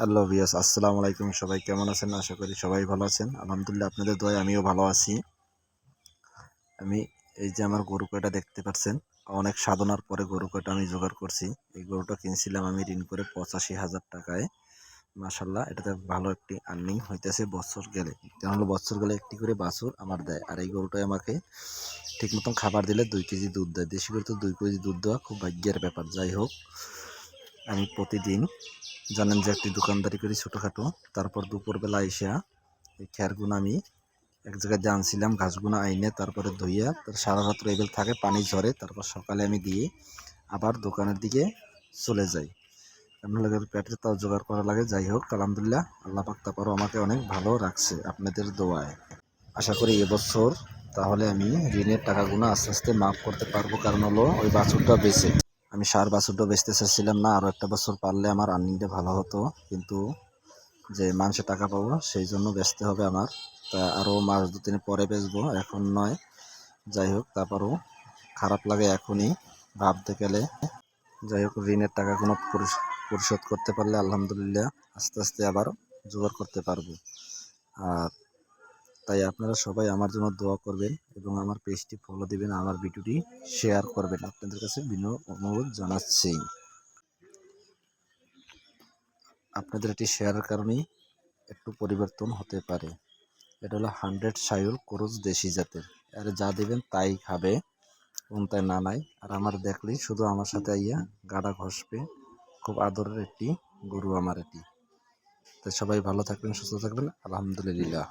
Hello viewers, আসসালামু আলাইকুম। সবাই কেমন আছেন? আশা করি সবাই ভালো আছেন। আলহামদুলিল্লাহ, আপনাদের দোয়ায় আমিও ভালো আছি। আমি এই যে আমার গরু কয়টা দেখতে পাচ্ছেন, অনেক সাধনার পরে গরু কয়টা আমি জোগাড় করছি। এই গরুটা কিনছিলাম আমি ঋণ করে 85,000 টাকায়। মাশাল্লাহ, এটাতে ভালো একটি আর্নিং হইতেছে বছর গেলে। কারণ হলো বছর গেলে একটি করে বাছুর আমার দেয়। আর এই গরুটাই আমাকে ঠিক মতন খাবার দিলে 2 কেজি দুধ দেয়। দেশি গরু তো 2 কেজি দুধ দেওয়া খুব ভাগ্যের ব্যাপার। যাই হোক, আমি প্রতিদিন জানেন যে একটি দোকানদারি করি ছোটোখাটো। তারপর দুপুরবেলা এসা এই খ্যারগুলো আমি এক জায়গায় দিয়ে আনছিলাম, ঘাসগুলো আইনে তারপরে ধুইয়া তার সারা রাত্র এবেল থাকে, পানি ঝরে, তারপর সকালে আমি দিয়ে আবার দোকানের দিকে চলে যাই। এমন লাগে পেটের তাও জোগাড় করা লাগে। যাই হোক, আলহামদুলিল্লাহ, আল্লাহ পাক তারপরও আমাকে অনেক ভালো রাখছে আপনাদের দোয়ায়। আশা করি এবছর তাহলে আমি ঋণের টাকাগুলো আস্তে আস্তে মাফ করতে পারবো। কারণ হলো ওই বাছুরটা বেঁচে আমি সার বাছুরটা বেচতে চাচ্ছিলাম না। আরও একটা বছর পারলে আমার আর্নিংটা ভালো হতো, কিন্তু যে মাসে টাকা পাবো সেই জন্য বেচতে হবে আমার। তা আরও মাস 2-3 পরে বেচবো, এখন নয়। যাই হোক, তারপরও খারাপ লাগে এখনই ভাবতে গেলে। যাই হোক, ঋণের টাকাগুলো পরিশোধ করতে পারলে আলহামদুলিল্লাহ আস্তে আস্তে আবার জোগাড় করতে পারবো। আর তাই আপনারা সবাই আমার জন্য দোয়া করবেন এবং আমার পেজটি ফলো দিবেন, আমার ভিডিওটি শেয়ার করবেন। আপনাদের কাছে বিনয় অনুরোধ জানাচ্ছি। আপনাদের এটি শেয়ারের কারণেই একটু পরিবর্তন হতে পারে। এটা হলো 100 সাইল ক্রস দেশি জাতের। আর যা দিবেন তাই খাবে, কোনটায় না নাই। আর আমার দেখলেই শুধু আমার সাথে আইয়া গাড়া ঘষবে। খুব আদরের একটি গরু আমার এটি। তাই সবাই ভালো থাকবেন, সুস্থ থাকবেন। আলহামদুলিল্লাহ।